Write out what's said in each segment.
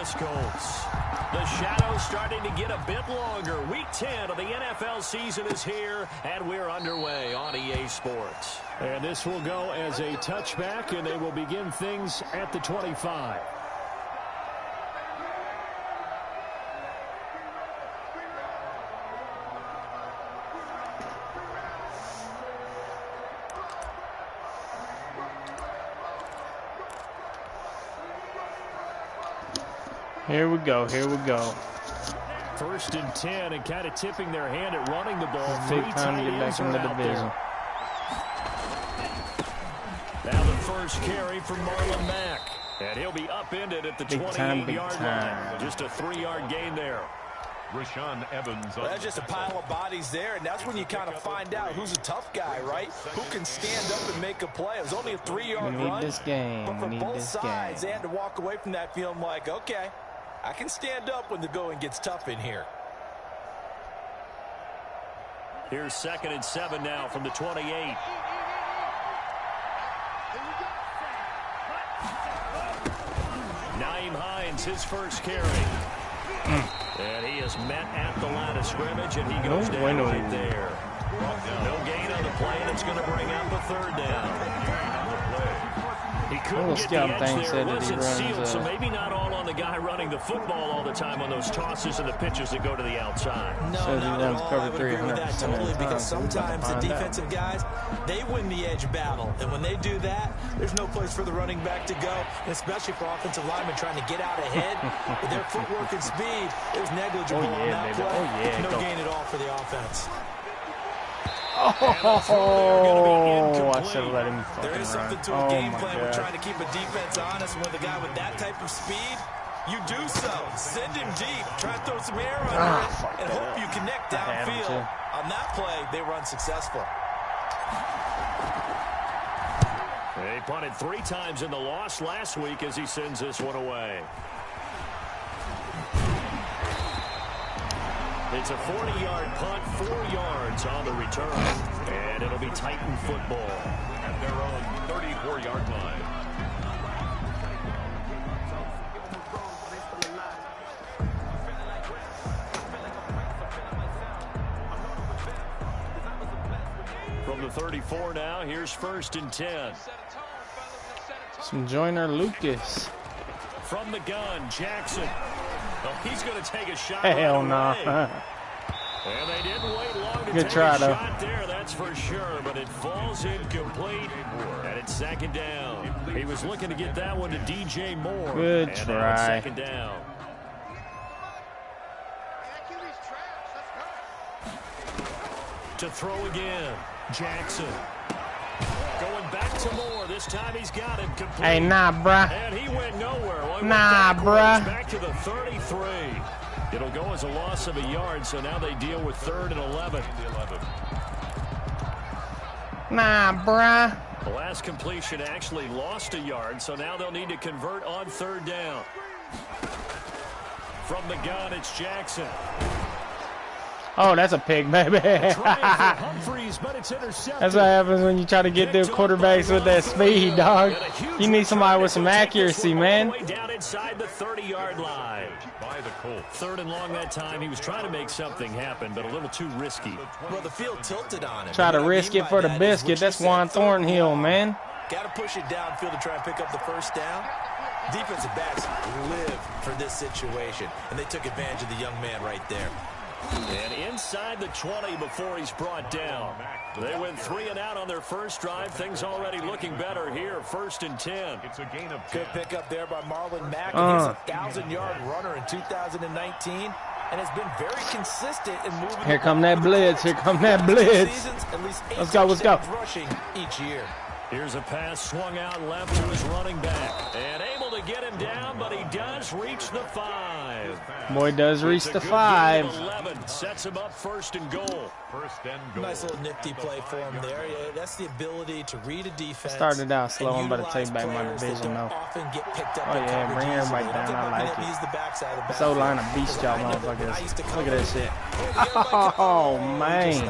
Indianapolis Colts. The shadow's starting to get a bit longer. Week 10 of the NFL season is here, and we're underway on EA Sports. And this will go as a touchback, and they will begin things at the 25. Here we go. Here we go. First and 10, and kind of tipping their hand at running the ball. Big time to get back in the division. Now the first carry from Marlon Mack. And he'll be upended at the 28-yard line. Just a 3-yard gain there. Rashaan Evans. Well, that's just a pile of bodies there, and that's when you kind of find out who's a tough guy, right? Who can stand up and make a play. It was only a 3-yard run. We need this game. But for both sides, they had to walk away from that feeling like, okay, I can stand up when the going gets tough in here. Here's 2nd and 7 now from the 28. Nyheim Hines, his first carry. And he is met at the line of scrimmage, and he goes down right there. No gain on the play, and it's going to bring out the 3rd down. He couldn't get the edge there. It wasn't sealed, so maybe not all on the guy running the football all the time on those tosses and the pitches that go to the outside. No, not at all. I would agree with that totally, because sometimes the defensive guys, they win the edge battle. And when they do that, there's no place for the running back to go, and especially for offensive linemen trying to get out ahead. With their footwork and speed, it was negligible on that play. No gain at all for the offense. Oh, I should have let him fucking run. There is something to a game plan. We're trying to keep a defense honest. With a guy with that type of speed, you do so. Send him deep. Try to throw some air under it and hope you connect downfield. On that play, they were unsuccessful. They punted 3 times in the loss last week as he sends this one away. It's a 40-yard punt, 4 yards on the return. And it'll be Titan football At their own 34-yard line. From the 34 now, here's 1st and 10. Some Joyner Lucas. From the gun, Jackson. Oh, he's going to take a shot. Hell no. And they didn't wait long to Good take try, a though. shot there, that's for sure. But it falls incomplete, and it's 2nd down. He was looking to get that one to DJ Moore. Good and try. 2nd down. To throw again, Jackson. Going back to Moore. This time he's got him complete. Hey, nah, bruh. And he went nowhere. Well, nah, bruh. Back to the 33. It'll go as a loss of a yard, so now they deal with 3rd and 11. Nah, bruh. The last completion actually lost a yard, so now they'll need to convert on 3rd down. From the gun, it's Jackson. Oh, that's a pig, baby. That's what happens when you try to get the quarterbacks with that speed, dog. You need somebody with some accuracy, man. Down inside the 30-yard line. 3rd and long that time. He was trying to make something happen, but a little too risky. Well, the field tilted on him. Try to risk it for the biscuit. That's Juan Thornhill, man. Got to push it downfield to try and pick up the 1st down. Defensive backs live for this situation, and they took advantage of the young man right there. And inside the 20 before he's brought down. They went 3 and out on their first drive. Things already looking better here. 1st and 10. It's a gain of 10. Good pickup there by Marlon Mack. He's a 1,000-yard runner in 2019 and has been very consistent in moving. Here come that blitz. Here come that blitz. Let's go. Let's go. Rushing each year. Here's a pass swung out left to his running back. And able to get him down, but he does reach the 5. Boy does reach the 5. 11 sets him up 1st and goal. Nice little nifty play for him there. Yeah, that's the ability to read a defense. Started out slow. I'm about to take back my division, though. Oh, yeah. Bring everybody down. I like it. This O-line of beast, y'all motherfuckers. Look at that shit. Oh, man.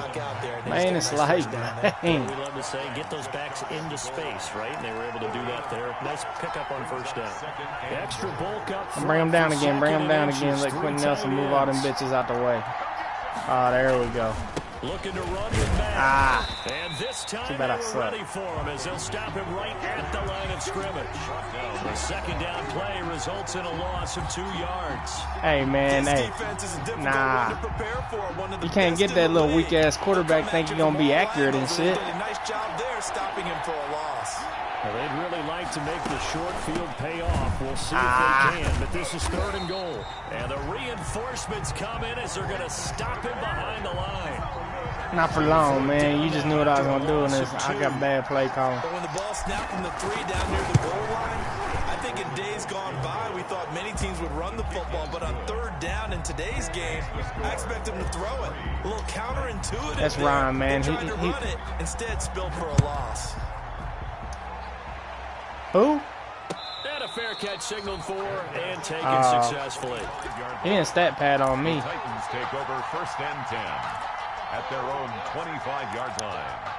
Man, it's like, man. We love to say, get those backs into space, right? And they were able to do that there. Nice pickup on 1st down. Extra Bring him down again. Bring him down again. Let Quentin Nelson move all them bitches out the way. Oh, there we go. Looking to run him back. And this time they're ready for him as they'll stop him right at the line of scrimmage. The second down play results in a loss of 2 yards. Hey, man, hey. Nah. You can't get that little weak-ass quarterback think you're going to be accurate and shit. Nice job there stopping him for a loss. Well, they'd really like to make the short field pay off. We'll see if they can, but this is 3rd and goal. And the reinforcements come in as they're going to stop him behind the line. Not for long, man. You just knew what I was going to do in this. I got bad play calling. But when the ball snapped from the 3 down near the goal line, I think in days gone by, we thought many teams would run the football. But on 3rd down in today's game, I expect them to throw it. A little counterintuitive. That's Ryan, man. He tried to run it, instead spilled for a loss. Who? And a fair catch signaled for and taken successfully. He didn't stat pad on me. The Titans take over 1st and 10 at their own 25-yard line.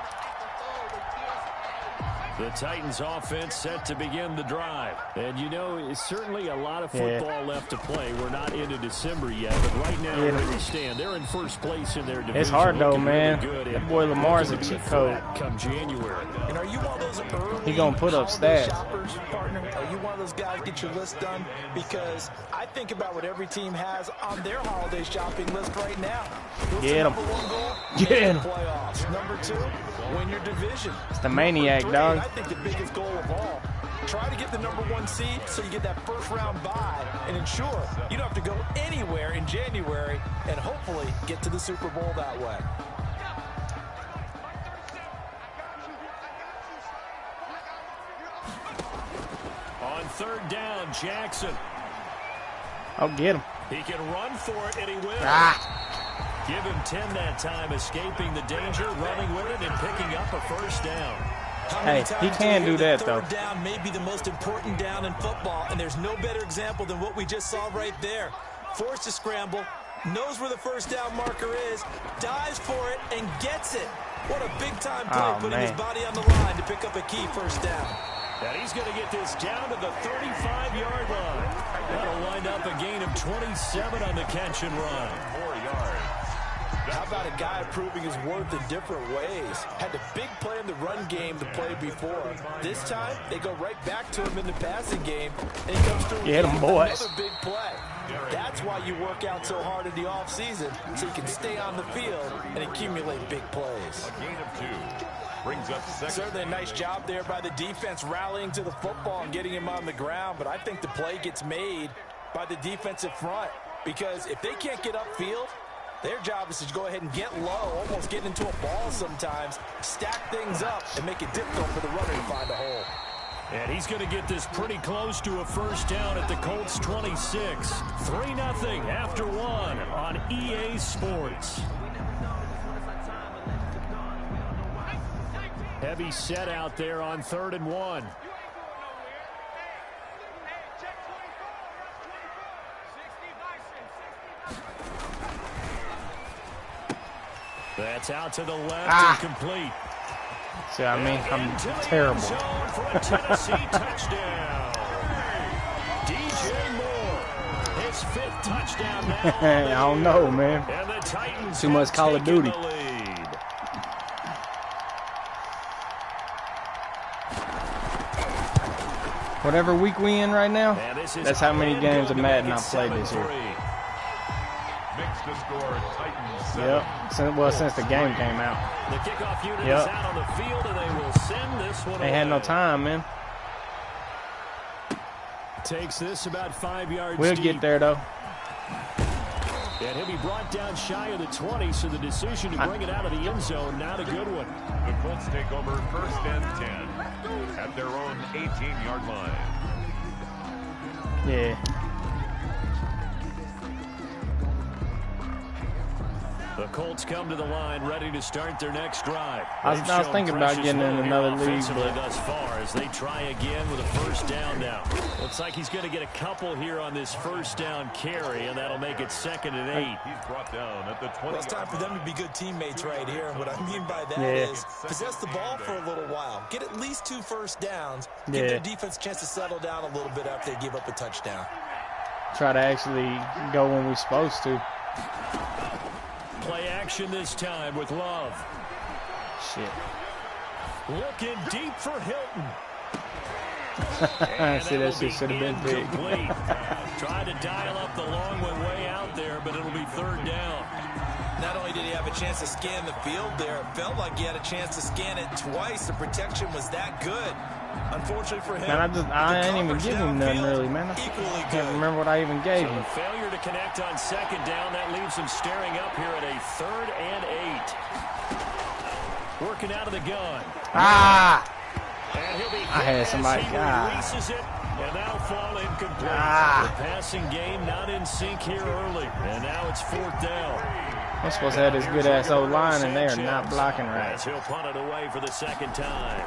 The Titans offense set to begin the drive. And, you know, it's certainly a lot of football left to play. We're not into December yet, but right now where they stand, they're in 1st place in their division. It's hard, though, man. Really that boy Lamar's a cheat code. Come January. And are you one of those early he going to put up stats. Shoppers, partner? Are you one of those guys get your list done? Because I think about what every team has on their holiday shopping list right now. Get him. Get him. Playoffs. Number 2, win your division. It's the maniac, dog. I think the biggest goal of all, try to get the number 1 seed so you get that 1st round bye and ensure you don't have to go anywhere in January and hopefully get to the Super Bowl that way. On 3rd down, Jackson. Oh, get him. He can run for it, and he will. Give him 10 that time, escaping the danger, running with it, and picking up a 1st down. Hey, he can do that, though. 3rd down may be the most important down in football, and there's no better example than what we just saw right there. Forced to scramble, knows where the 1st down marker is, dives for it, and gets it. What a big-time play, putting his body on the line to pick up a key 1st down. And he's going to get this down to the 35-yard line. That'll wind up a gain of 27 on the catch and run. 4 yards. How about a guy proving his worth in different ways? Had a big play in the run game the play before. This time, they go right back to him in the passing game, and he comes through Get him, boys. another big play. That's why you work out so hard in the offseason, so you can stay on the field and accumulate big plays. A gain of 2. Brings up 2nd. Certainly a nice job there by the defense rallying to the football and getting him on the ground, but I think the play gets made by the defensive front, because if they can't get upfield, their job is to go ahead and get low, almost get into a ball sometimes, stack things up, and make it difficult for the runner to find a hole. And he's going to get this pretty close to a 1st down at the Colts 26. 3-0 after 1 on EA Sports. Heavy set out there on 3rd and 1. That's out to the left and complete. See what I mean? I'm terrible. For a Tennessee touchdown. DJ Moore, his 5th touchdown now. I don't know, man. And the Titans too much Call of Duty. Whatever week we in right now, that's how many games of Madden I've played this year. Makes the score Titans 7. Yep. Since the game came out. The kickoff unit is out on the field, and they will send this one They had no time, man. Takes this about 5 yards We'll deep. get there, though. And he'll be brought down shy of the 20, so the decision to bring it out of the end zone, not a good one. The Colts take over 1st and 10 at their own 18-yard line. Yeah. The Colts come to the line, ready to start their next drive. I was thinking about getting in another league, but thus far as they try again with a first down now. Looks like he's going to get a couple here on this first down carry, and that'll make it 2nd and 8. He's brought down at the 20. Well, it's time for them to be good teammates right here. And what I mean by that is possess the ball for a little while. Get at least 2 first downs. Give their defense a chance to settle down a little bit after they give up a touchdown. Try to actually go when we're supposed to. Play action this time with Love. Shit. Looking deep for Hilton. See, that shit should have been big. Tried to dial up the long one way out there, but it'll be 3rd down. Not only did he have a chance to scan the field there, it felt like he had a chance to scan it twice. The protection was that good. Unfortunately for him, man, I ain't even give him nothing really, man. I can't remember what I even gave him. Failure to connect on 2nd down. That leaves him staring up here at a 3rd and 8. Working out of the gun. And he'll be I had somebody. Releases it, and that'll fall incomplete. The passing game not in sync here early, and now it's 4th down. They're supposed to have this good-ass O-line, and they are not blocking right. As he'll punt it away for the 2nd time.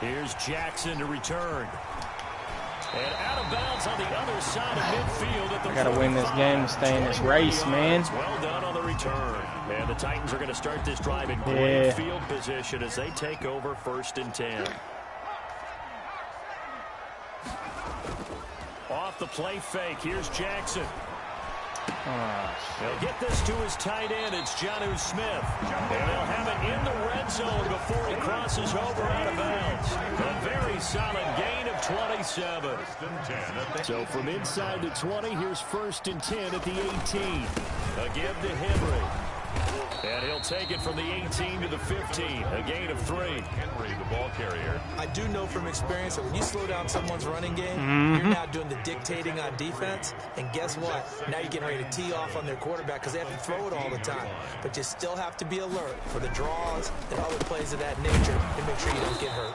Here's Jackson to return. And out of bounds on the other side of midfield. At the I got to win this game to stay in this race, man. Well done on the return. And the Titans are going to start this drive in great field position as they take over 1st and 10. Off the play fake. Here's Jackson. They'll get this to his tight end. It's Jonnu Smith. And they'll have it in the red zone before he crosses over out of bounds. A very solid gain of 27. So from inside the 20, here's 1st and 10 at the 18. Again to Henry. And he'll take it from the 18 to the 15. A gain of 3. Henry, the ball carrier. I do know from experience that when you slow down someone's running game, you're now doing the dictating on defense. And guess what? Now you're getting ready to tee off on their quarterback because they have to throw it all the time. But you still have to be alert for the draws and other plays of that nature to make sure you don't get hurt.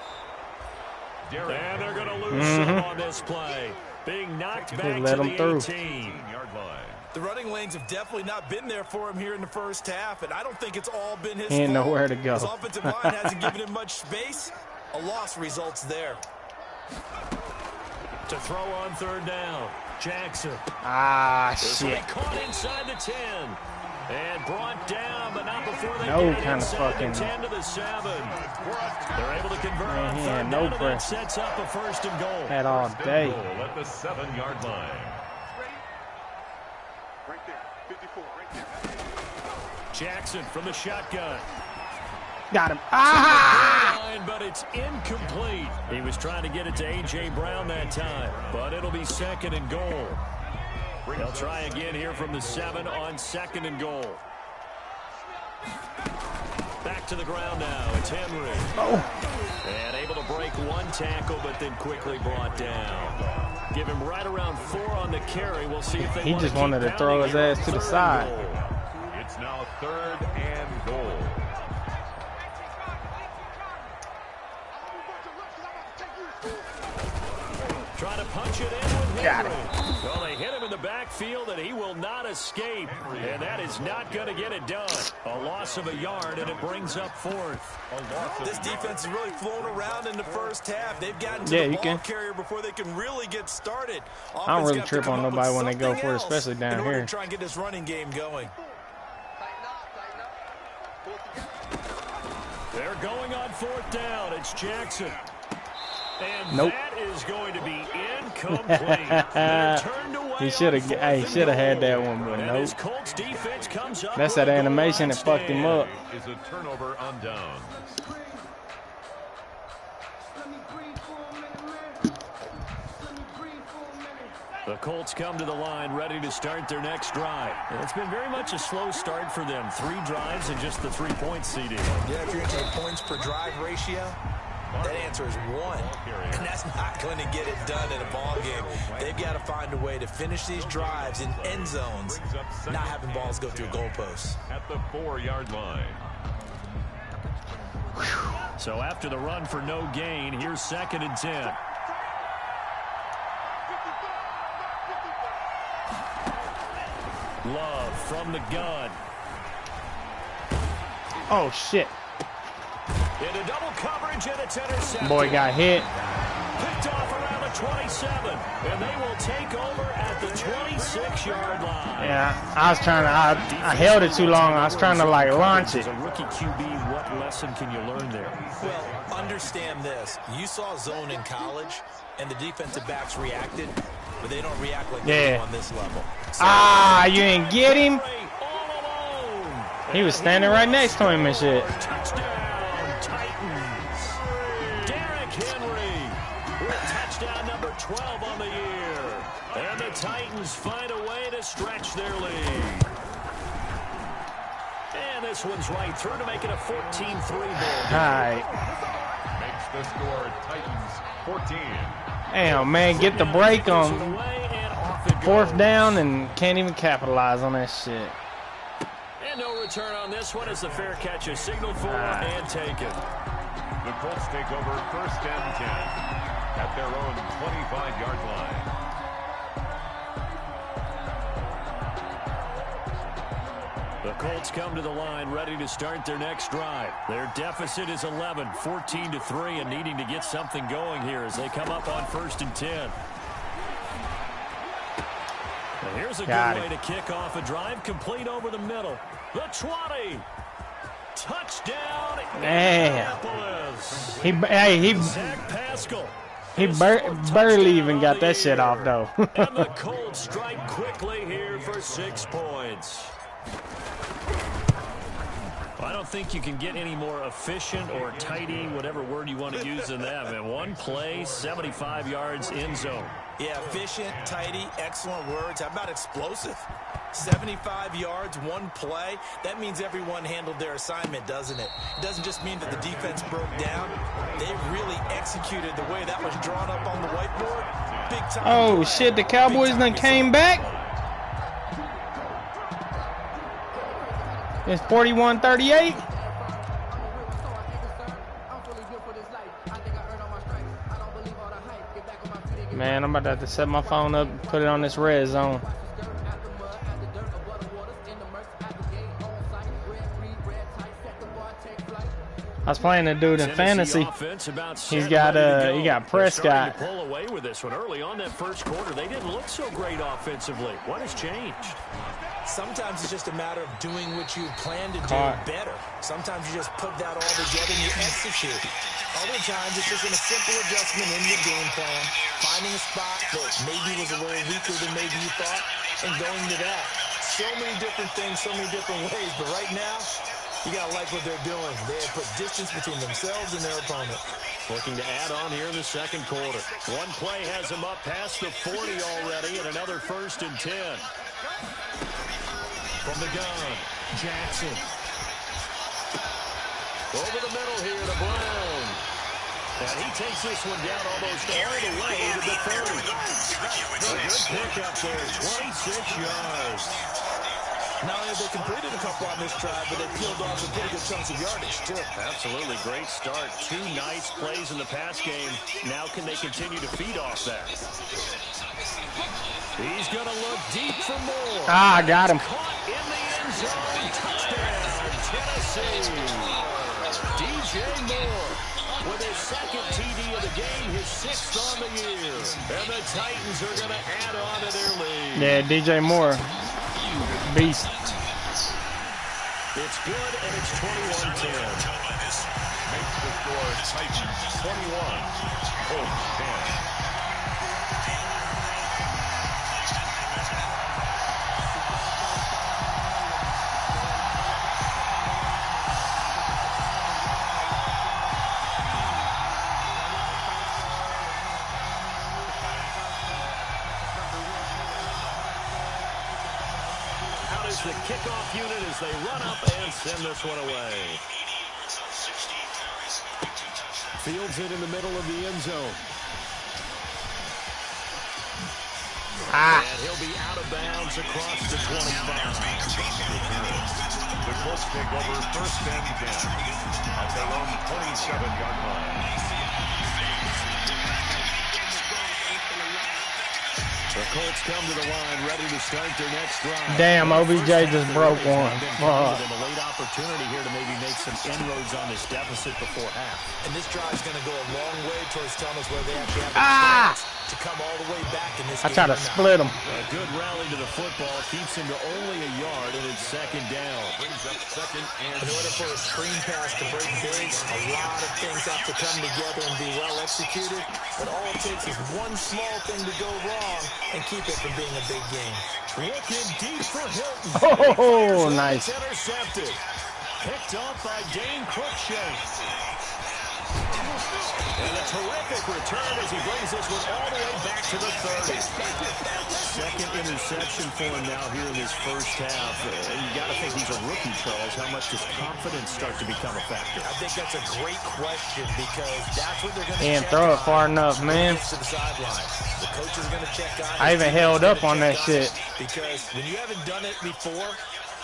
And they're going to lose some on this play. Being knocked back let to him the through. 18-yard line. The running lanes have definitely not been there for him here in the first half, and I don't think it's all been his He ain't fault. nowhere to go. His offensive line hasn't given him much space. A loss results there. To throw on 3rd down, Jackson. Shit. Caught inside the 10 and brought down, but not before they No get it kind of inside fucking. the 10 to the 7. They're able to convert Man, on he 3rd had down, no and that pressure. sets up a 1st and goal. Had all day. Goal at the 7-yard line. Jackson from the shotgun. Got him. But it's incomplete. He was trying to get it to A.J. Brown that time, but it'll be 2nd and goal. They'll try again here from the 7 on 2nd and goal. Back to the ground now. It's Henry. And able to break 1 tackle, but then quickly brought down. Give him right around 4 on the carry. We'll see if they He just wanted to throw his ass to the side. It's now 3rd and goal. Trying to punch it in with Henry. Got him. Well, they hit him in the backfield, and he will not escape. And that is not going to get it done. A loss of a yard, and it brings up 4th. This defense is really flown around in the first half. They've gotten to the ball carrier before they can really get started. I don't really trip on nobody when they go for it, especially down here. To try and get this running game going. They're going on 4th down. It's Jackson. And that is going to be incomplete. He should have had that one, but nope. That's that animation that fucked him up. Is a turnover on downs. The Colts come to the line ready to start their next drive. And it's been very much a slow start for them. 3 drives and just the 3-point CD. Yeah, if you're into the points per drive ratio, that answer is 1. And that's not going to get it done in a ball game. They've got to find a way to finish these drives in end zones, not having balls go through goalposts. At the 4-yard line. So after the run for no gain, here's 2nd and 10. Love from the gun. Oh, shit. Into double coverage, and it's intercepted. Boy got hit. Picked off around the 27, and they will take over at the 26-yard line. Yeah, I was trying to, I held it too long. I was trying to, like, launch it. As a rookie QB, what lesson can you learn there? Well, understand this. You saw zone in college, and the defensive backs reacted, but they don't react like they do on this level. So, you didn't get him? He was standing right next to him and shit. Touchdown, Titans. Derrick Henry with touchdown number 12 on the year. And the Titans find a way to stretch their lead. And this one's right through to make it a 14-3 ball. All right. Makes the score Titans 14. Damn, man, get the break on 4th down and can't even capitalize on that shit. And no return on this one as the fair catch is signaled for and taken. The Colts take over 1st and 10 at their own 25-yard line. The Colts come to the line ready to start their next drive. Their deficit is 11, 14-3, and needing to get something going here as they come up on 1st and 10. And here's a good way to kick off a drive, complete over the middle. The 20. Touchdown, Indianapolis. Zach Pascal. He barely even got that shit off, though. And the Colts strike quickly here for 6 points. I don't think you can get any more efficient or tidy, whatever word you want to use than that. And one play, 75 yards in zone. Yeah, efficient, tidy, excellent words. How about explosive? 75 yards, one play. That means everyone handled their assignment, doesn't it? It doesn't just mean that the defense broke down. They really executed the way that was drawn up on the whiteboard. Big time. Oh, shit, the Cowboys done came back? It's 41-38. Man, I'm about to have to set my phone up and put it on this red zone. I was playing a dude in fantasy. He got Prescott. Pull away with this one early on that first quarter. They didn't look so great offensively. What has changed? Sometimes it's just a matter of doing what you plan to do better. Sometimes you just put that all together and you execute. Other times it's just a simple adjustment in your game plan, finding a spot that maybe was a little weaker than maybe you thought, and going to that. So many different things, so many different ways, but right now, you got to like what they're doing. They have put distance between themselves and their opponent. Looking to add on here in the second quarter. One play has them up past the 40 already, and another 1st and 10. From the gun, Jackson. Over the middle here to Brown. And he takes this one down almost all the way to the 30. A good pickup there, 26 yards. Not only have they completed a couple on this drive, but they peeled off some pretty good chunks of yardage, too. Absolutely, great start. 2 nice plays in the pass game. Now can they continue to feed off that? He's going to look deep for more. I got him. Caught in the end zone. Touchdown, Tennessee. DJ Moore with his 2nd TD of the game, his 6th on the year. And the Titans are going to add on to their lead. Yeah, DJ Moore. Beast. It's good, and it's 21-10. Makes the score Titans 21, Colts 10. The kickoff unit as they run up and send this one away. Fields it in the middle of the end zone. And he'll be out of bounds across the 25. The Colts take over 1st and 10 at their own 27-yard line. The the Colts come to the line, ready to start their next drive. Damn, OBJ just broke one. A late opportunity here to maybe make some inroads on this deficit before half. And this drive is going to go a long way towards telling us where they actually have a chance to come all the way back in this game. I try to split them. A good rally to the football keeps him to only a yard, and it's second down. Brings up second and in order for a screen pass to break big, a lot of things have to come together and be well executed. But all it takes is one small thing to go wrong and keep it from being a big game. Looking deep for Hilton. Oh, nice. Intercepted. Picked off by Dane Cruikshank. And a terrific return as he brings this one all the way back to the 30. Second interception for him now here in this first half. You got to think he's a rookie, Charles. How much does confidence start to become a factor? I think that's a great question because that's what they're going to Can't throw it far enough, man. To the sideline. The coach is going to check on. I even held up on that shit. Because when you haven't done it before,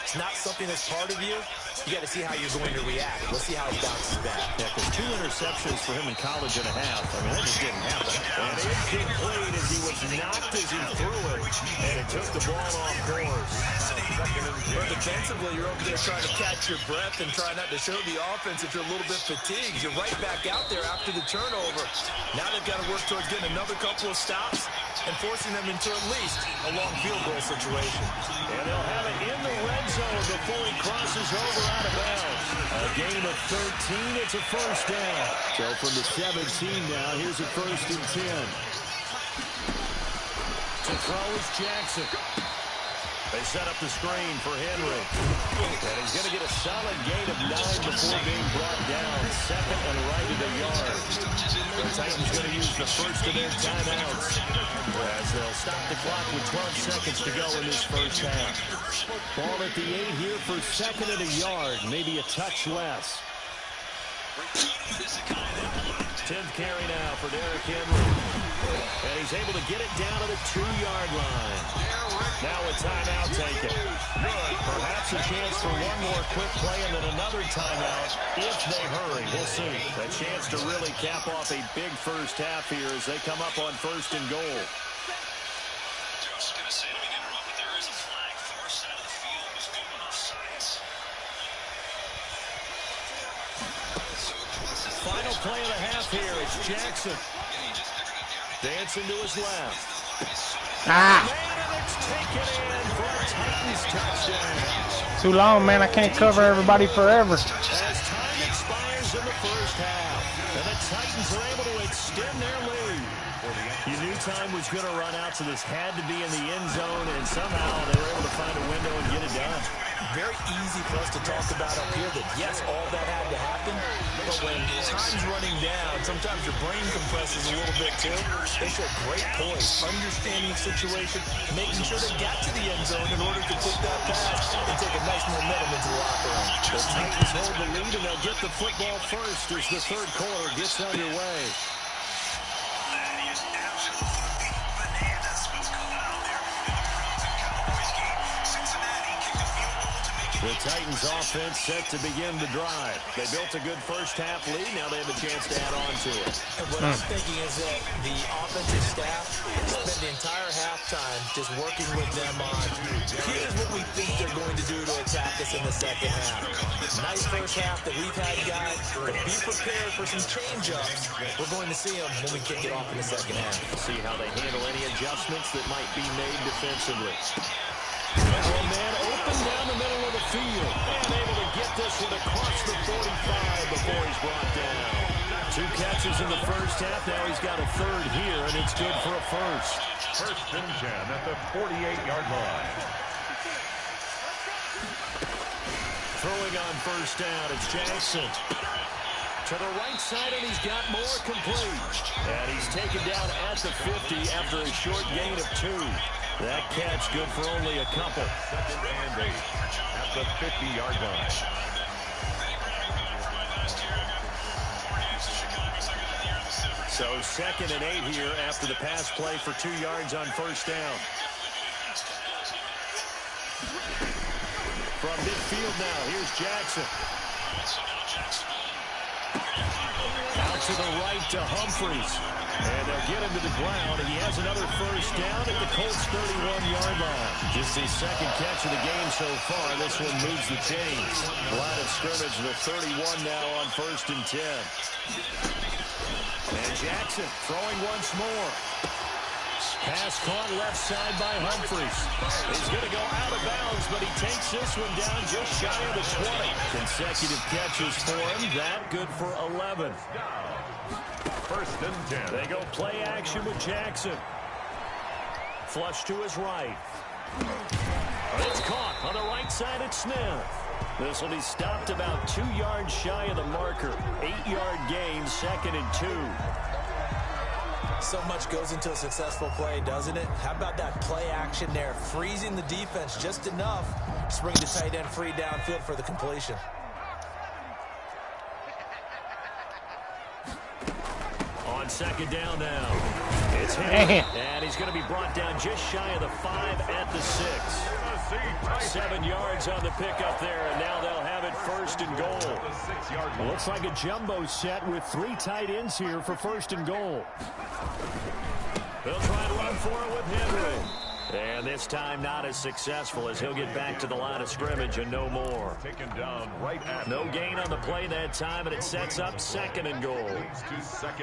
it's not something that's part of you. You got to see how you're going to react. Let's see how he bounces back. Yeah, because 2 interceptions for him in college and a half. I mean, that just didn't happen. And incomplete as he was knocked as he threw it. And it took the ball off course. But defensively, you're over there trying to catch your breath and try not to show the offense if you're a little bit fatigued. You're right back out there after the turnover. Now they've got to work towards getting another couple of stops and forcing them into at least a long field goal situation. And they'll have it in the red zone before he crosses over out of bounds. A gain of 13, it's a first down. So from the 17 now, here's a 1st and 10. To throw is Jackson. They set up the screen for Henry. And he's going to get a solid gain of 9 before being brought down. Second and right at a yard. The Titans going to use the first of their timeouts as they'll stop the clock with 12 seconds to go in this first half. Ball at the 8 here for second and a yard, maybe a touch less. 10th carry now for Derrick Henry. And he's able to get it down to the 2-yard line. Now a timeout taken. Perhaps a chance for one more quick play and then another timeout if they hurry. We'll see. A chance to really cap off a big first half here as they come up on 1st and goal. Just going to say to be interrupted, there is a flag far side of the field. It was good one offsides. Final play of the half here. It's Jackson. Dancing to his left. Too long, man. I can't cover everybody forever. As time expires in the first half, and the Titans are able to extend their lead. You knew time was going to run out, so this had to be in the end zone, and somehow they were able to find a window and get it done. Very easy for us to talk about up here that, yes, all that had to happen, but when time's running down, sometimes your brain compresses a little bit too. They show great poise, understanding the situation, making sure they got to the end zone in order to take that pass and take a nice momentum into the locker room. The Titans hold the lead, and they'll get the football first as the third quarter gets underway. The Titans offense set to begin the drive. They built a good first half lead. Now they have a chance to add on to it. And what I'm thinking is that the offensive staff spent the entire halftime just working with them on, here's what we think they're going to do to attack us in the second half. Nice first half that we've had, guys, but be prepared for some change-ups. We're going to see them when we kick it off in the second half. See how they handle any adjustments that might be made defensively. One man open down the middle of the field. And able to get this one across the 45 before he's brought down. 2 catches in the first half. Now he's got a third here, and it's good for a first. 1st and 10 at the 48-yard line. Throwing on first down, it's Jackson. To the right side, and he's got more complete. And he's taken down at the 50 after a short gain of 2. That catch good for only a couple. 2nd and 8 at the 50-yard line. So 2nd and 8 here after the pass play for 2 yards on first down. From midfield now, here's Jackson. Out to the right to Humphries. And they'll get him to the ground, and he has another first down at the Colts' 31-yard line. Just his second catch of the game so far. This one moves the chains. Line of scrimmage, the 31 now on 1st and 10. And Jackson throwing once more. Pass caught left side by Humphries. He's going to go out of bounds, but he takes this one down just shy of the 20. Consecutive catches for him. That good for 11. 1st and 10. They go play action with Jackson. Flush to his right. It's caught on the right side at Smith. This will be stopped about 2 yards shy of the marker. 8-yard gain, 2nd and 2. So much goes into a successful play, doesn't it? How about that play action there? Freezing the defense just enough to bring the tight end free downfield for the completion. On 2nd down now. It's him. And he's going to be brought down just shy of the 5 at the 6. 7 yards on the pickup there, and now they'll have it 1st and goal. Looks like a jumbo set with 3 tight ends here for 1st and goal. They'll try to run for it with Henry. And this time not as successful as he'll get back to the line of scrimmage and no more. Taken down right at no gain on the play that time, and it sets up 2nd and goal.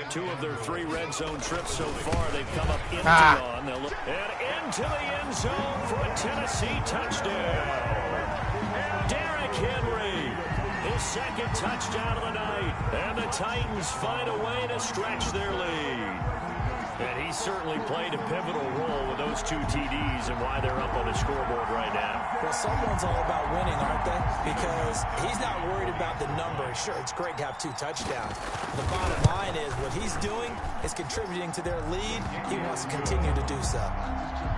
2 of their 3 red zone trips so far, they've come up into on. They'll look and into the end zone for a Tennessee touchdown. Derrick Henry, his 2nd touchdown of the night, and the Titans find a way to stretch their lead. And he certainly played a pivotal role with those 2 TDs and why they're up on the scoreboard right now. Well, someone's all about winning, aren't they? Because he's not worried about the number. Sure, it's great to have 2 touchdowns. The bottom line is what he's doing is contributing to their lead. He wants to continue to do so.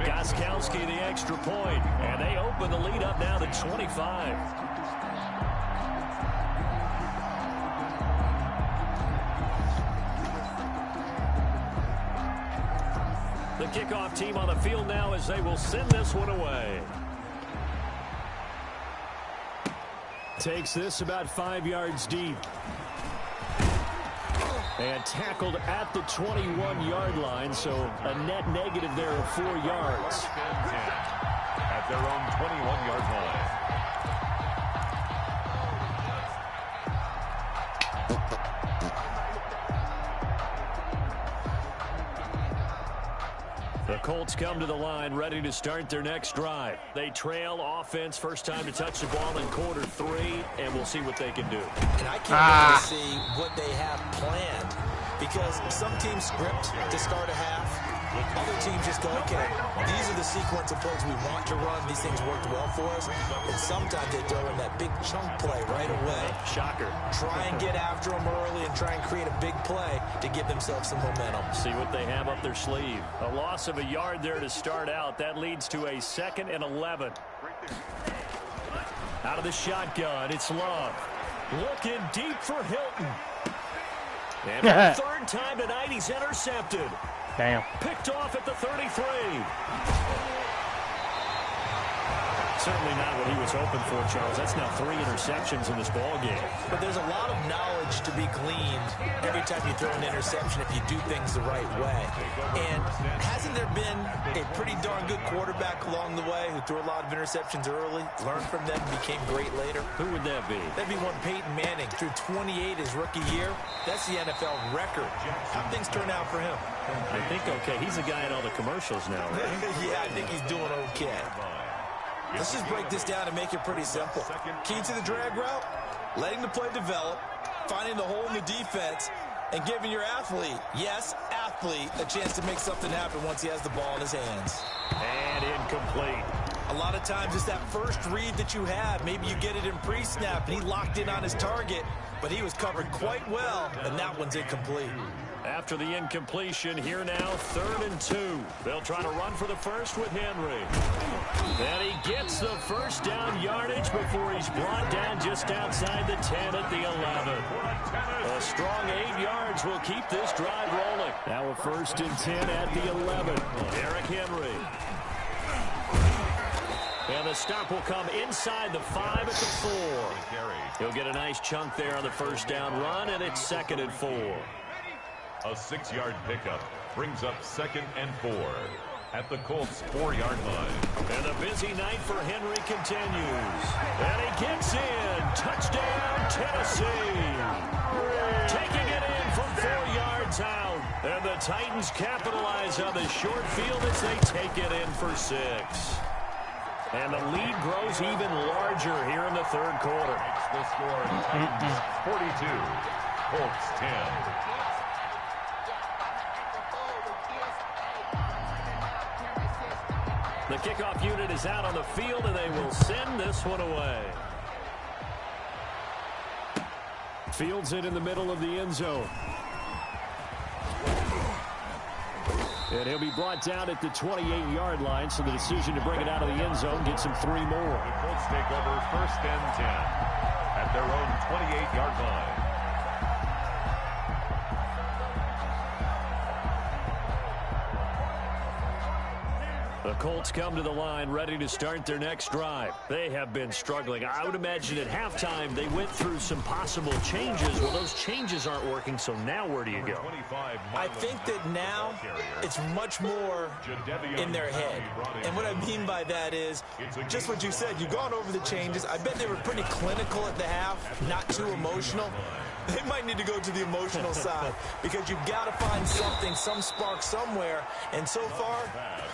Gostkowski the extra point, and they open the lead up now to 25. The kickoff team on the field now as they will send this one away. Takes this about 5 yards deep. And tackled at the 21-yard line, so a net negative there of 4 yards. At their own 21-yard line. The Colts come to the line ready to start their next drive. They trail offense, first time to touch the ball in quarter 3, and we'll see what they can do. And I can't wait to see what they have planned, because some teams script to start a half. Other teams just go, okay, these are the sequence of plays we want to run. These things worked well for us. And sometimes they throw in that big chunk play right away. Shocker. Try and get after them early and try and create a big play to give themselves some momentum. See what they have up their sleeve. A loss of a yard there to start out. That leads to a 2nd and 11. Out of the shotgun, it's Love. Looking deep for Hilton. And for the 3rd time tonight, he's intercepted. Damn. Picked off at the 33. Certainly not what he was hoping for, Charles. That's now 3 interceptions in this ball game. But there's a lot of knowledge to be gleaned every time you throw an interception if you do things the right way. And hasn't there been a pretty darn good quarterback along the way who threw a lot of interceptions early, learned from them, became great later? Who would that be? That'd be one Peyton Manning. Threw 28 his rookie year. That's the NFL record. How things turn out for him? I think okay. He's the guy in all the commercials now, right? Yeah, I think he's doing okay. Let's just break this down and make it pretty simple. Key to the drag route, letting the play develop, finding the hole in the defense, and giving your athlete, yes, athlete, a chance to make something happen once he has the ball in his hands. And incomplete. A lot of times it's that first read that you have. Maybe you get it in pre-snap, and he locked in on his target, but he was covered quite well, and that one's incomplete. After the incompletion, here now, 3rd and 2. They'll try to run for the first with Henry. Then he gets the first down yardage before he's brought down just outside the 10 at the 11. A strong 8 yards will keep this drive rolling. Now a 1st and 10 at the 11. Derrick Henry. And the stop will come inside the 5 at the 4. He'll get a nice chunk there on the first down run, and it's 2nd and 4. A 6-yard pickup brings up 2nd and 4 at the Colts' 4-yard line. And the busy night for Henry continues. And he gets in. Touchdown, Tennessee. Taking it in from 4 yards out. And the Titans capitalize on the short field as they take it in for 6. And the lead grows even larger here in the third quarter. Makes the score Titans 42, Colts 10. The kickoff unit is out on the field, and they will send this one away. Fields it in the middle of the end zone. And he'll be brought down at the 28-yard line, so the decision to bring it out of the end zone gets him 3 more. The Colts take over 1st and 10 at their own 28-yard line. The Colts come to the line ready to start their next drive. They have been struggling. I would imagine at halftime they went through some possible changes. Well, those changes aren't working, so now where do you go? I think that now it's much more in their head. And what I mean by that is just what you said. You've gone over the changes. I bet they were pretty clinical at the half, not too emotional. They might need to go to the emotional side because you've got to find something, some spark somewhere. And so far,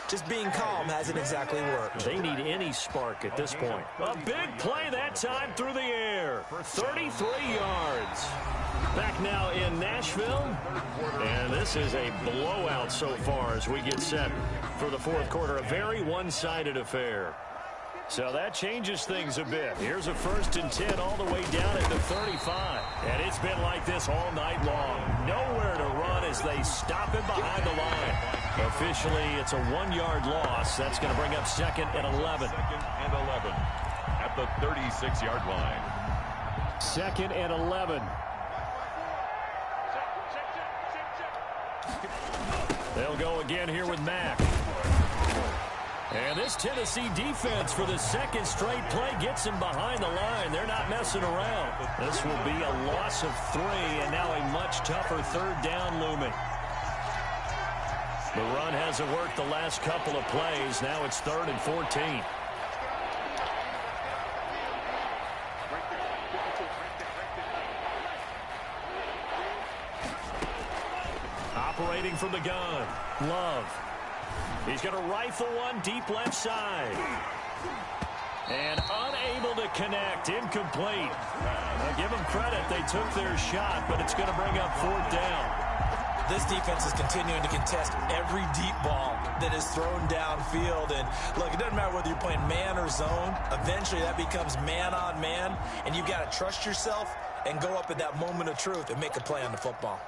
just being calm hasn't exactly worked. They need any spark at this point. A big play that time through the air. 33 yards. Back now in Nashville. And this is a blowout so far as we get set for the fourth quarter. A very one-sided affair. So that changes things a bit. Here's a 1st and 10 all the way down at the 35. And it's been like this all night long. Nowhere to run as they stop him behind the line. Officially, it's a 1-yard loss. That's going to bring up 2nd and 11. 2nd and 11 at the 36-yard line. 2nd and 11. They'll go again here with Mack. And this Tennessee defense for the 2nd straight play gets him behind the line. They're not messing around. This will be a loss of 3 and now a much tougher 3rd down looming. The run hasn't worked the last couple of plays. Now it's 3rd and 14. Operating from the gun, Love. He's going to rifle one deep left side. And unable to connect. Incomplete. I'll give them credit. They took their shot, but it's going to bring up 4th down. This defense is continuing to contest every deep ball that is thrown downfield. And, look, it doesn't matter whether you're playing man or zone. Eventually, that becomes man on man. And you've got to trust yourself and go up at that moment of truth and make a play on the football.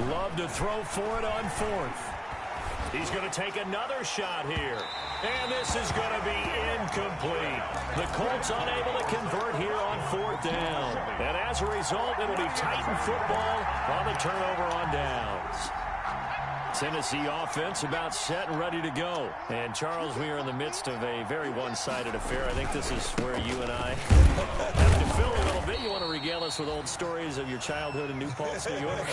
Love to throw for it on 4th. He's going to take another shot here. And this is going to be incomplete. The Colts unable to convert here on 4th down. And as a result, it'll be Titan football on the turnover on downs. Tennessee offense about set and ready to go. And, Charles, we are in the midst of a very one-sided affair. I think this is where you and I have to fill a little bit. You want to regale us with old stories of your childhood in New Paltz, New York?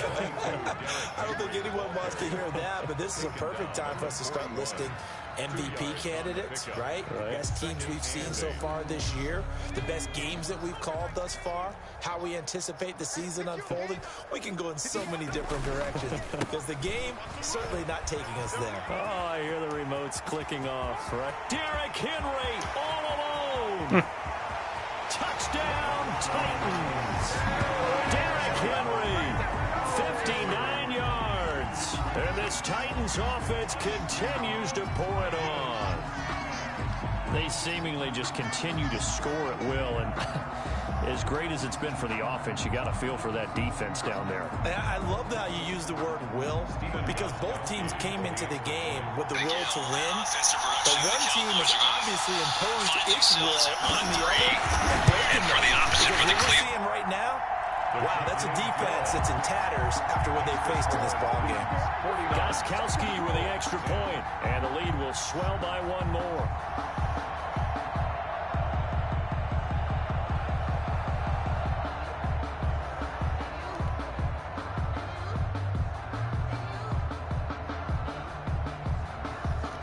I don't think anyone wants to hear that, but this is a perfect time for us to start listing MVP candidates, right? Best teams we've seen so far this year, the best games that we've called thus far, how we anticipate the season unfolding. We can go in so many different directions because the game certainly not taking us there. Oh, I hear the remotes clicking off, right? Derrick Henry all alone. Touchdown, Titans. Derrick Henry, 59 yards. And this Titans offense continues to pour it on. They seemingly just continue to score at will. And as great as it's been for the offense, you got to feel for that defense down there. I love how you use the word will, because both teams came into the game with the will to win. But one team has obviously imposed its will on the other. And for the opposite for the Cleveland. We're seeing right now, wow, that's a defense that's in tatters after what they faced in this ball game. Gostkowski with the extra point, and the lead will swell by 1 more.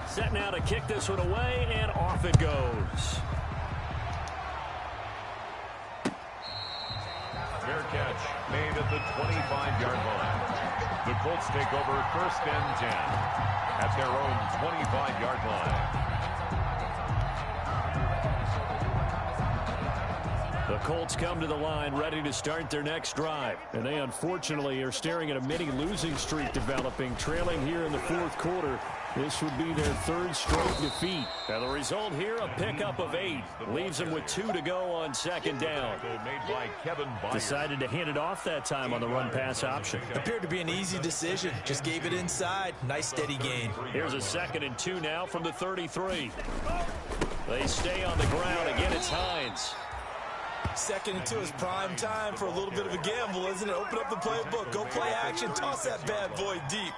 Set now to kick this one away, and off it goes. Fair catch made at the 25-yard line. The Colts take over 1st and 10 at their own 25-yard line. The Colts come to the line ready to start their next drive. And they unfortunately are staring at a mini losing streak developing, trailing here in the 4th quarter. This would be their 3rd straight defeat. Now the result here, a pickup of 8. Leaves them with 2 to go on 2nd down. Decided to hand it off that time on the run-pass option. Appeared to be an easy decision. Just gave it inside. Nice steady gain. Here's a 2nd and 2 now from the 33. They stay on the ground. Again, it's Hines. 2nd and 2 is prime time for a little bit of a gamble, isn't it? Open up the playbook, go play action, toss that bad boy deep.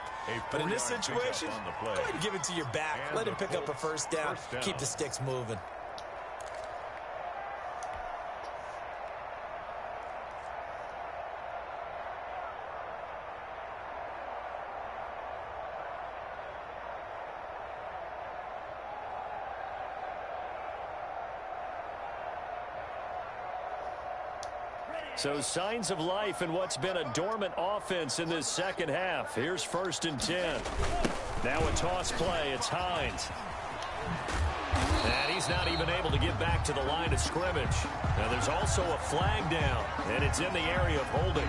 But in this situation, go ahead and give it to your back. Let him pick up a 1st down. Keep the sticks moving. So signs of life in what's been a dormant offense in this 2nd half. Here's 1st and 10. Now a toss play. It's Hines. And he's not even able to get back to the line of scrimmage. Now there's also a flag down, and it's in the area of holding.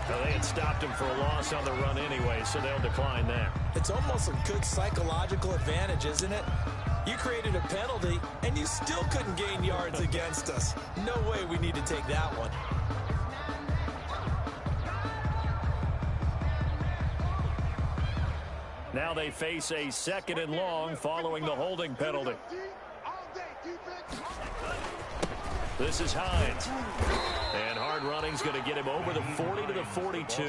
Now they had stopped him for a loss on the run anyway, so they'll decline that. It's almost a good psychological advantage, isn't it? You created a penalty, and you still couldn't gain yards against us. No way we need to take that one. Now they face a 2nd and long following the holding penalty. This is Hines. And hard running's going to get him over the 40 to the 42.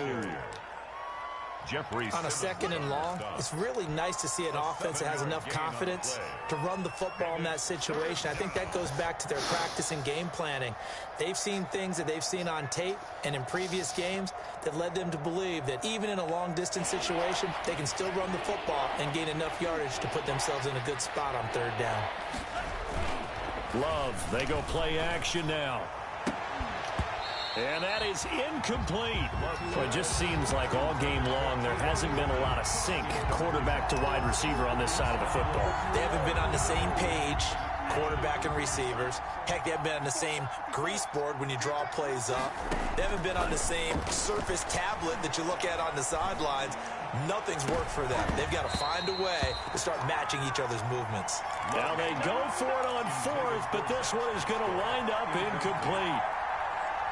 On a 2nd and long, it's really nice to see an offense that has enough confidence to run the football in that situation. I think that goes back to their practice and game planning. They've seen things that they've seen on tape and in previous games that led them to believe that even in a long-distance situation, they can still run the football and gain enough yardage to put themselves in a good spot on 3rd down. Love, they go play action now. And that is incomplete. Well, it just seems like all game long there hasn't been a lot of sync quarterback to wide receiver on this side of the football. They haven't been on the same page, quarterback and receivers. Heck, they haven't been on the same grease board when you draw plays up. They haven't been on the same surface tablet that you look at on the sidelines. Nothing's worked for them. They've got to find a way to start matching each other's movements. Now they go for it on 4th, but this one is going to wind up incomplete.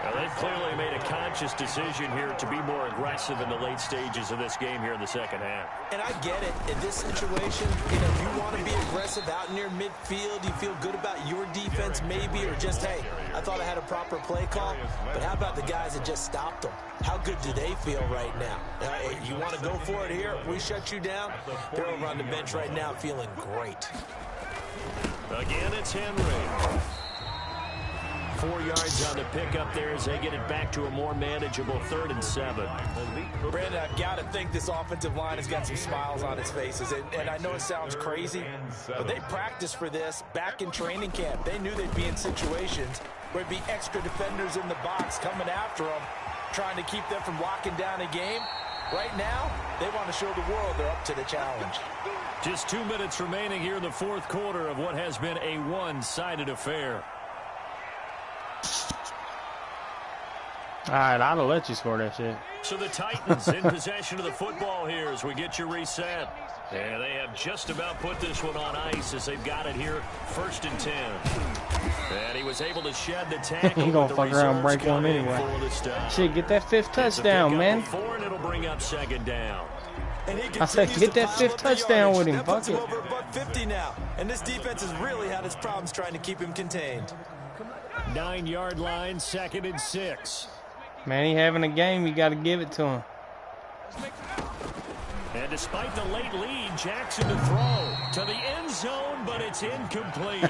Well, they've clearly made a conscious decision here to be more aggressive in the late stages of this game here in the 2nd half. And I get it. In this situation, if you want to be aggressive out near midfield, you feel good about your defense maybe, or just, hey, I thought I had a proper play call. But how about the guys that just stopped them? How good do they feel right now? You want to go for it here? We shut you down? They're over on the bench right now feeling great. Again, it's Henry. 4 yards on the pickup there as they get it back to a more manageable 3rd and 7. Brandon, I've got to think this offensive line has got some smiles on its faces. And I know it sounds crazy, but they practiced for this back in training camp. They knew they'd be in situations where there'd be extra defenders in the box coming after them, trying to keep them from locking down a game. Right now, they want to show the world they're up to the challenge. Just 2 minutes remaining here in the 4th quarter of what has been a one-sided affair. All right, I'd have let you score that shit. So the Titans in possession of the football here as we get you reset. And they have just about put this one on ice as they've got it here, 1st and 10. And he was able to shed the tackle. He gonna fuck around and break one anyway. Shit, get that 5th touchdown, man. 4, and it'll bring up 2nd down. I said, get that 5th touchdown with him. Fuck it. Over about 50 now. And this defense has really had its problems trying to keep him contained. 9-yard line, 2nd and 6. Man, he having a game. You got to give it to him. And despite the late lead, Jackson to throw to the end zone, but it's incomplete.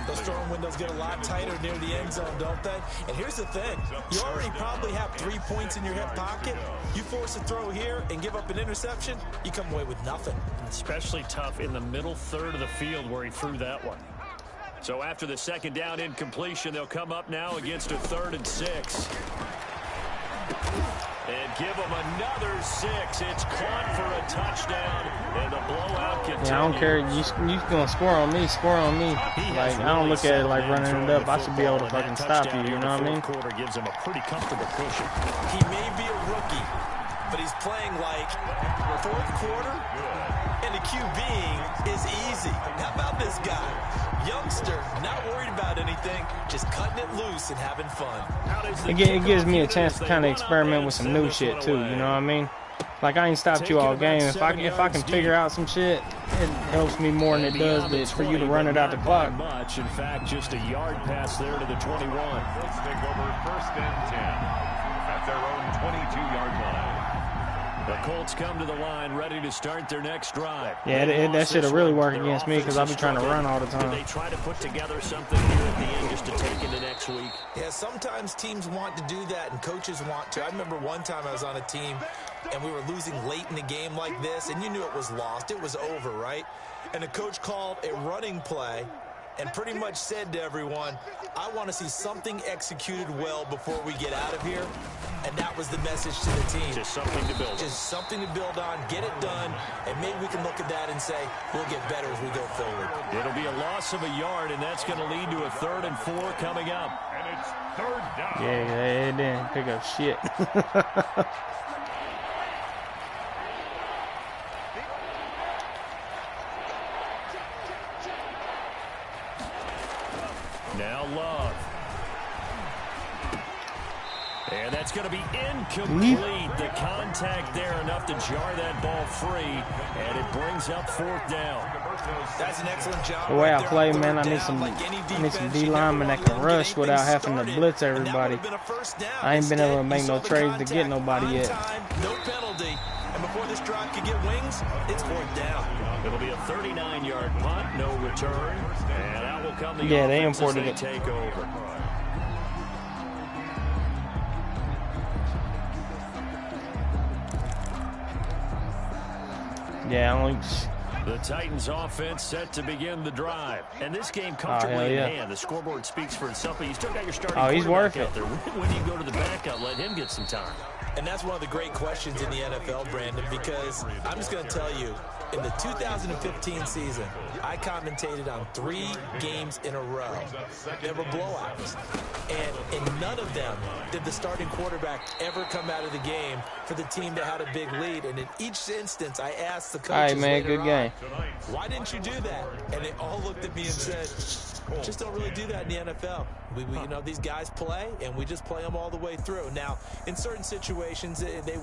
Those throwing windows get a lot tighter near the end zone, don't they? And here's the thing. You already probably have 3 points in your hip pocket. You force force a throw here and give up an interception, you come away with nothing. Especially tough in the middle third of the field where he threw that one. So after the second down incompletion, they'll come up now against a 3rd and 6. And give them another 6. It's caught for a touchdown, and the blowout continues. Yeah, I don't care. You gonna score on me, score on me. Like, I don't look at it like running it up. I should be able to fucking stop you, you know what I mean? Quarter gives him a pretty comfortable cushion. He may be a rookie, but he's playing like 4th quarter, and the QBing is easy. How about this guy? Youngster, not worried about anything, just cutting it loose and having fun. It gives me a chance to kind of experiment with some new shit too, you know what I mean? Like, I ain't stopped you all game. If I can figure out some shit, it helps me more than it does for you to run it out the clock. Much, in fact, just a yard pass there to the 21. Let's take over 1st and 10 at their own 22-yard line. The Colts come to the line, ready to start their next drive. Yeah, that should have really worked against me because I'll be trying to run all the time. They try to put together something here at the end just to take into next week. Yeah, sometimes teams want to do that and coaches want to. I remember one time I was on a team and we were losing late in the game like this, and you knew it was lost. It was over, right? And the coach called a running play and pretty much said to everyone, I want to see something executed well before we get out of here. And that was the message to the team. Just something to build on. Just something to build on, get it done, and maybe we can look at that and say, we'll get better as we go forward. It'll be a loss of a yard, and that's going to lead to a 3rd and 4 coming up. And it's 3rd down. Yeah, it didn't pick up shit. Now Love. And that's going to be incomplete. The contact there enough to jar that ball free, and it brings up 4th down. That's an excellent job. The way I play, man, I need some D linemen that can rush without having to blitz everybody. I ain't been able to make no trades to get nobody yet. No penalty. And before this drive could get wings, it's 4th down. It'll be a 39-yard punt, no return. And out will come the they offense imported as they take over. Yeah, the Titans offense set to begin the drive. And this game comfortably in hand. The scoreboard speaks for itself, but you still got your starting he's worth it. out there. When do you go to the backup, let him get some time? And that's one of the great questions in the NFL, Brandon, because I'm just going to tell you, in the 2015 season, I commentated on 3 games in a row. There were blowouts. And in none of them did the starting quarterback ever come out of the game for the team that had a big lead. And in each instance, I asked the coaches, all right, man, good game. Why didn't you do that? And they all looked at me and said, just don't really do that in the NFL. We you know, these guys play, and we just play them all the way through. Now, in certain situations, they